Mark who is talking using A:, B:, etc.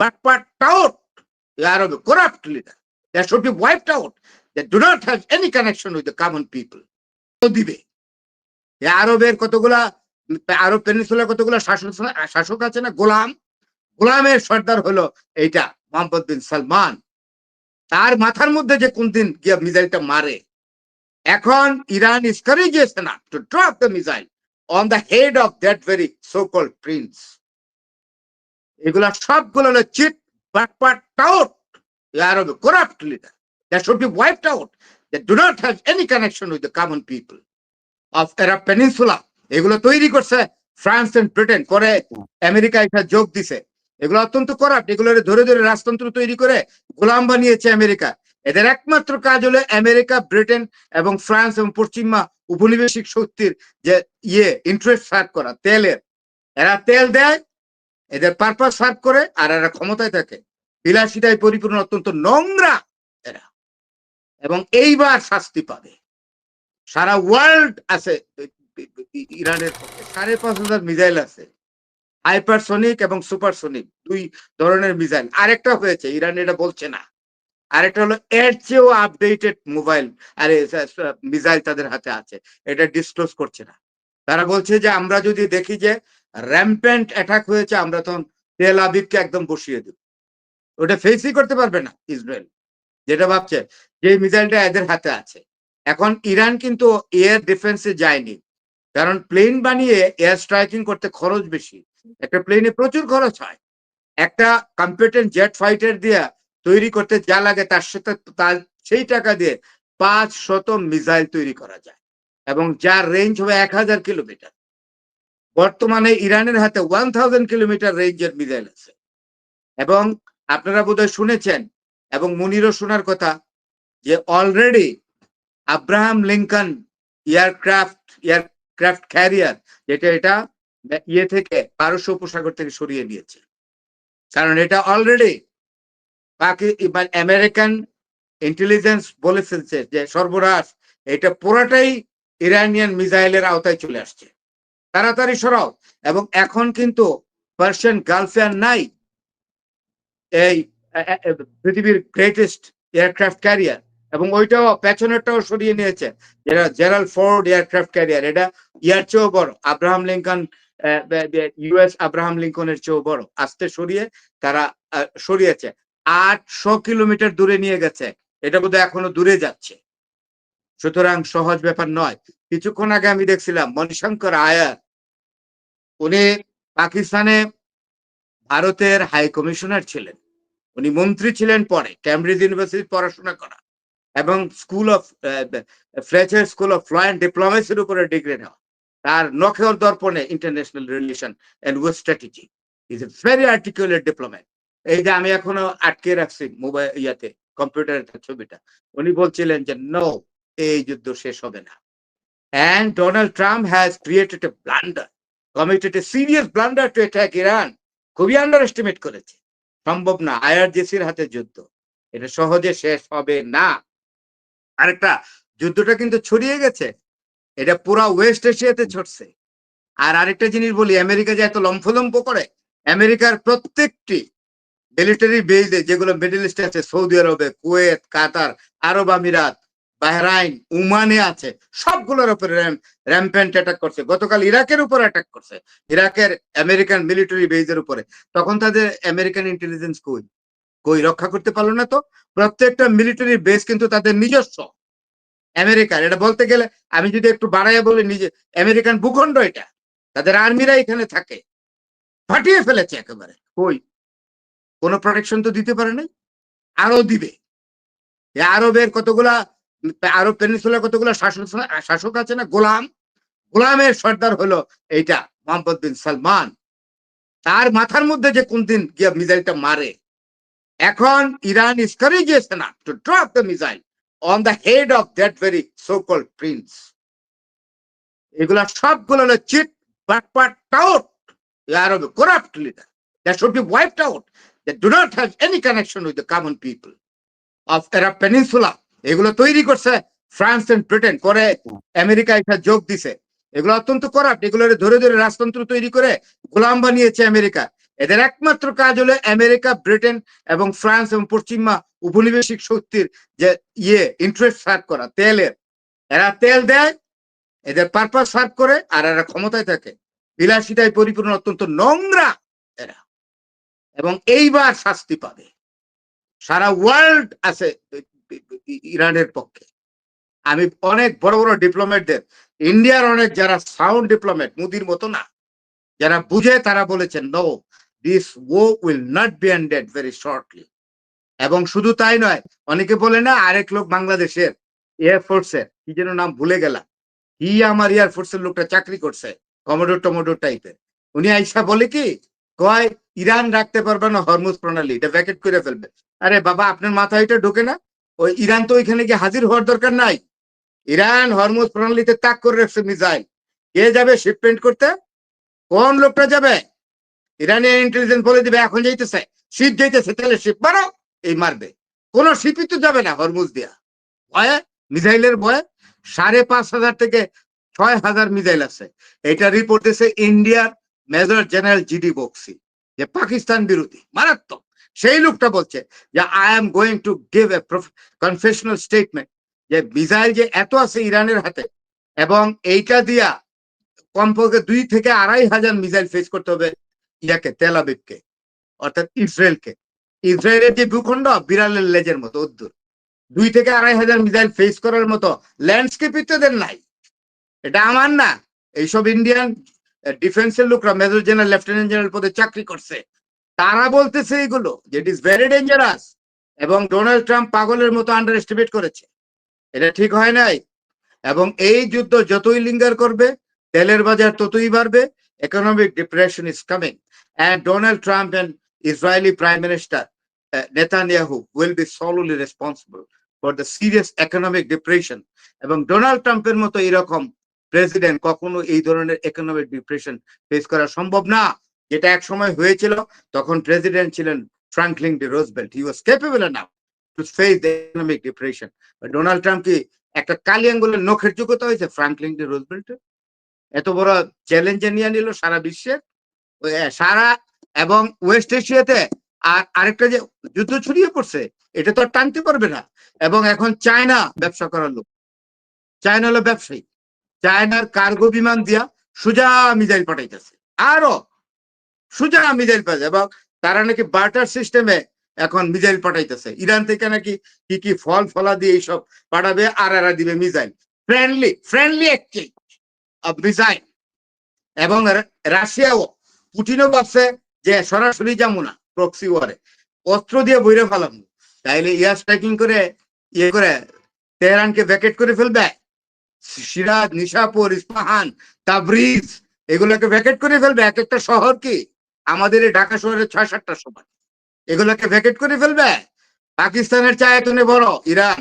A: backpacked out. They are a corrupt leader. They should be wiped out. They do not have any connection with the common people. দিবে আরবের কতগুলা আরব peninsular কতগুলা শাসক আছে না, গোলামের সর্দার হলো এইটা মোহাম্মদ বিন সালমান। তার মাথার মধ্যে যে কোন দিন গিয়ে মিসাইলটা মারে, এখন Iran is courageous enough to drop the missile on the head of that very so-called prince. এগুলা সবগুলো হলো cheat, backpacked out. They are a corrupt leader. They should be wiped out. They do not have any connection with the common people of Arab Peninsula. এগুলো তৈরি করছে France and Britain, করে America এটা যোগ দিছে। এগুলো অত্যন্ত করাপ্ট। এগুলো ধরে ধরে রাজতন্ত্র তৈরি করে গোলাম বানিয়েছে আমেরিকা। এদের একমাত্র কাজ হলো আমেরিকা, ব্রিটেন এবং ফ্রান্স এবং পশ্চিমা উপনিবেশিক শক্তির যে ইন্টারেস্ট সার্ভ করা, তেলের। এরা তেল দেয়, এদের পারপাস সার্ভ করে, আর এরা ক্ষমতায় থাকে। বিলাসিতায় পরিপূর্ণ অত্যন্ত নোংরা এরা, এবং এইবার শাস্তি পাবে। সারা ওয়ার্ল্ড আছে ইরানের 5,500 মিসাইল আছে, হাইপারসোনিক এবং সুপারসোনিক, দুই ধরনের মিসাইল। আরেকটা হয়েছে, ইরান এটা বলছে না, আরেকটা হলো এর চেয়েও আপডেটেড মোবাইল আরে মিসাইল তাদের হাতে আছে, এটা ডিসক্লোজ করছে না। তারা বলছে যে আমরা যদি দেখি যে র্যাম্পেন্ট অ্যাটাক হয়েছে, আমরা তখন তেল আবিবকে একদম বসিয়ে দেব। ওটা ফেসই করতে পারবে না ইসরায়েল, যেটা ভাবছে যে মিসাইলটা এদের হাতে আছে। এখন ইরান কিন্তু এয়ার ডিফেন্সে যায়নি, কারণ প্লেন বানিয়ে এয়ার স্ট্রাইকিং করতে খরচ বেশি। একটা প্লেনে প্রচুর খরচ হয়। একটা কম্পিটেন্ট জেট ফাইটার দিয়ে তৈরি করতে যা লাগে তার সাথে তার সেই টাকা দিয়ে 500 মিসাইল তৈরি করা যায়, এবং যার রেঞ্জ হবে 1000 কিলোমিটার। বর্তমানে ইরানের হাতে 1000 কিলোমিটার রেঞ্জের মিসাইল আছে। এবং আপনারা বোধহয় শুনেছেন, এবং মুনিরও শোনার কথা, যে already Abraham Lincoln aircraft carrier, যেটা এটা থেকে পারস্য উপসাগর থেকে সরিয়ে নিয়েছে, কারণ এটা অলরেডি আমেরিকান ইন্টেলিজেন্স বলে ফেলছে যে সর্বনাশ, এটা পুরাটাই ইরানিয়ান মিসাইলের আওতায় চলে আসছে, তাড়াতাড়ি সরাও। এবং এখন কিন্তু পার্সিয়ান গালফে আর নাই এই পৃথিবীর গ্রেটেস্ট এয়ারক্রাফট ক্যারিয়ার, এবং ওইটাও পেছনেরটাও সরিয়ে নিয়েছে, যেটা জেরাল্ড ফোর্ড এয়ারক্রাফট ক্যারিয়ার। এটা ইয়ার চেয়েও বড়, আব্রাহাম লিঙ্কন ইউএস আব্রাহাম লিঙ্কনের চেয়েও বড়। আস্তে সরিয়ে তারা সরিয়েছে, 800 কিলোমিটার দূরে নিয়ে গেছে। এটা বোধহয় এখনো দূরে যাচ্ছে, সুতরাং সহজ ব্যাপার নয়। কিছুক্ষণ আগে আমি দেখছিলাম মণিশঙ্কর আয়ার, উনি পাকিস্তানে ভারতের হাই কমিশনার ছিলেন, উনি মন্ত্রী ছিলেন, পরে ক্যামব্রিজ ইউনিভার্সিটি পড়াশোনা করা, এবং Fletcher School of Law and ডিপ্লোমেসির উপরে ডিগ্রি নেওয়া। তার নখের দর্পণে international relation and west strategy, is a very articulate diplomat. এই যে আমি এখনো আটকে রাখছি মোবাইল ইয়াতে, কম্পিউটারের ছবিটা, উনি বলছিলেন যে নো, এই যুদ্ধ শেষ হবে না। And Donald Trump has created a blunder, committed a serious blunder to attack Iran. খুবই আন্ডার এস্টিমেট করেছে। সম্ভব না, আইআরজিসির হাতে যুদ্ধ, এটা সহজে শেষ হবে না। আরেকটা, যুদ্ধটা কিন্তু ছড়িয়ে গেছে, এটা পুরা ওয়েস্ট এশিয়াতে ছড়ছে। আর আরেকটা জিনিস বলি, আমেরিকা যে এত লম্ফলম্ফ করে, আমেরিকার প্রত্যেকটি মিলিটারি বেজে যেগুলো মিডল ইস্টে আছে, সৌদি আরবে, কুয়েত, কাতার, আরব আমিরাত, বাহরাইন, ওমানে আছে, সবগুলোর উপরে র্যাম্পেন্ট অ্যাটাক করছে। গতকাল ইরাকের উপর অ্যাটাক করছে, ইরাকের আমেরিকান মিলিটারি বেজের উপরে। তখন তাদের আমেরিকান ইন্টেলিজেন্স কই রক্ষা করতে পারলো না। তো প্রত্যেকটা মিলিটারি বেস কিন্তু তাদের নিজস্ব আমেরিকার। এটা বলতে গেলে আমি যদি একটু বাড়াইয়া বলি, নিজে আমেরিকান ভূখণ্ড এটা, তাদের আর্মিরা এখানে থাকে, ফাটিয়ে ফেলেছে একেবারে। কোনো প্রোটেকশন তো দিতে পারে নাই, আরো দিবে। আরবের কতগুলা, আরব পেনিনসুলার কতগুলা শাসক আছে না, গোলামের সর্দার হলো এইটা মোহাম্মদ বিন সালমান। তার মাথার মধ্যে যে কোন দিন গিয়ে মিসাইলটা মারে, এখন Iran is courageous enough to drop the missile on the head of that very so-called prince. এগুলা সবগুলো হলো cheat, backpacked out. They are a corrupt leader. They should be wiped out. They do not have any connection with the common people of Arab Peninsula. এগুলো তৈরি করছে France and Britain, করে America এটা যোগ দিছে। এগুলো অত্যন্ত করাপ্ট। এগুলো ধরে ধরে রাজতন্ত্র তৈরি করে গোলাম বানিয়েছে আমেরিকা। এদের একমাত্র কাজ হলো আমেরিকা, ব্রিটেন এবং ফ্রান্স এবং পশ্চিমা উপনিবেশিক শক্তির যে ইন্টারেস্ট সার্ভ করা তেলের। এরা তেল দেয়, এদের পারপাস সার্ভ করে, আর এরা ক্ষমতায় থাকে। বিলাসিতায় পরিপূর্ণ, অত্যন্ত নোংরা এরা, এবং এইবার শাস্তি পাবে। সারা ওয়ার্ল্ড আছে ইরানের পক্ষে। আমি অনেক বড় বড় ডিপ্লোম্যাটদের, ইন্ডিয়ার অনেক যারা সাউন্ড ডিপ্লোম্যাট, মোদির মতো না, যারা বুঝে, তারা বলেছেন no, this war will not be ended very shortly. এবং শুধু তাই নয়, অনেকে বলে না, আরেক লোক বাংলাদেশের এয়ারফোর্সের কি যেন নাম ভুলে গেলাম, আমার এয়ারফোর্সের লোকটা চাকরি করছে, কমোডোর টমোডোর টাইপের। উনি আইসা বলে কি কয়, ইরান রাখতে পারবে না হরমুজ প্রণালী, এটা ভ্যাকেট করে ফেলবে। আরে বাবা, আপনার মাথায় এটা ঢোকে না? ওই ইরান তো ওইখানে গিয়ে হাজির হওয়ার দরকার নাই। ইরান হরমুজ প্রণালীতে তাক করে রাখছে মিসাইল। কে যাবে শিপমেন্ট করতে? কোন লোকটা যাবে? ইরানের ইন্টেলিজেন্স বলে দিবে এখন যাইতেছে, শিপ যাইতেছে, তাহলে শিপ মারো, এই মারবে। কোন শিপই তো যাবে না হরমুজ দিয়া, ভয়ে, মিসাইলের ভয়ে। 5,500 থেকে 6,000 মিসাইল আছে। এটা রিপোর্ট দিয়েছে ইন্ডিয়ার মেজর জেনারেল জিডি বক্সি, যে পাকিস্তান বিরোধী মারাত্মক। সেই লোকটা বলছে যে I am going to give a confessional statement, যে মিসাইল যে এত আছে ইরানের হাতে, এবং এইটা দিয়া কমপক্ষে 2 থেকে 2,500 মিসাইল ফেস করতে হবে ইয়াকে, তেল আবিবকে, অর্থাৎ ইসরায়েলকে। ইসরায়েলের যে ভূখণ্ড বিড়ালের লেজের মতো উদ্দূর, 2 থেকে 2,500 মিসাইল ফেস করার মতো ল্যান্ডস্কেপ ইত্যাদের নাই। এটা আমার না, এইসব ইন্ডিয়ান ডিফেন্সের লোকরা, মেজর জেনারেল, লেফটেন্যান্ট জেনারেল পদে চাকরি করছে, তারা বলতেছে এইগুলো, যে ইট ইজ ভেরি ডেঞ্জারাস। এবং ডোনাল্ড ট্রাম্প পাগলের মতো আন্ডার এস্টিমেট করেছে, এটা ঠিক হয় নাই। এবং এই যুদ্ধ যতই লিঙ্গার করবে, তেলের বাজার ততই বাড়বে, economic depression is coming, and Donald Trump and Israeli Prime Minister Netanyahu will be solely responsible for the serious economic depression. এবং ডোনাল্ড ট্রাম্পের মতো এরকম প্রেসিডেন্ট কখনো এই ধরনের ইকোনমিক ডিপ্রেশন ফেস করা সম্ভব না, যেটা এক সময় হয়েছিল। তখন প্রেসিডেন্ট ছিলেন Franklin D Roosevelt, he was capable enough to face the economic depression. Donald Trump কি একটা কালি আঙ্গুলের নখের যোগ্যতা হয়েছে ফ্রাঙ্কলিন ডি রুজভেল্টের? এত বড় চ্যালেঞ্জে নিয়ে নিল সারা বিশ্বের, সারা এবং ওয়েস্ট এশিয়াতে। আর আরেকটা যে যুদ্ধ ছড়িয়ে পড়ছে, এটা তো আর টানতে পারবে না। এবং এখন চায়না ব্যবসা করার লোক, চায়না হলো ব্যবসায়ী, চায়নার কার্গো বিমান দিয়া সোজা মিসাইল পাঠাইতেছে, আরো সোজা মিসাইল পাঠাচ্ছে। এবং তারা নাকি বার্টার সিস্টেমে এখন মিসাইল পাঠাইতেছে। ইরান থেকে নাকি কি কি ফল ফলা দিয়ে এইসব পাঠাবে, আর এরা দিবে missile. Friendly exchange of missile. এবং রাশিয়াও, পুটিনও ভাবছে যে সরাসরি যাবো না, প্রক্সি ওয়ারে অস্ত্র দিয়ে বইরে ফেলাম, তাইলে ইয়ার স্ট্রাইকিং করে করে তেহরানকে ভ্যাকেট করে ফেলবে। সিরাজ, নিশাপুর, ইস্পাহান, তাবরিজ, এগুলোকে ভ্যাকেট করে ফেলবে। এক একটা শহর কি আমাদের এই ঢাকা শহরের 6-7টা সমান, এগুলোকে ভ্যাকেট করে ফেলবে। পাকিস্তানের চায়তনে বড় ইরান,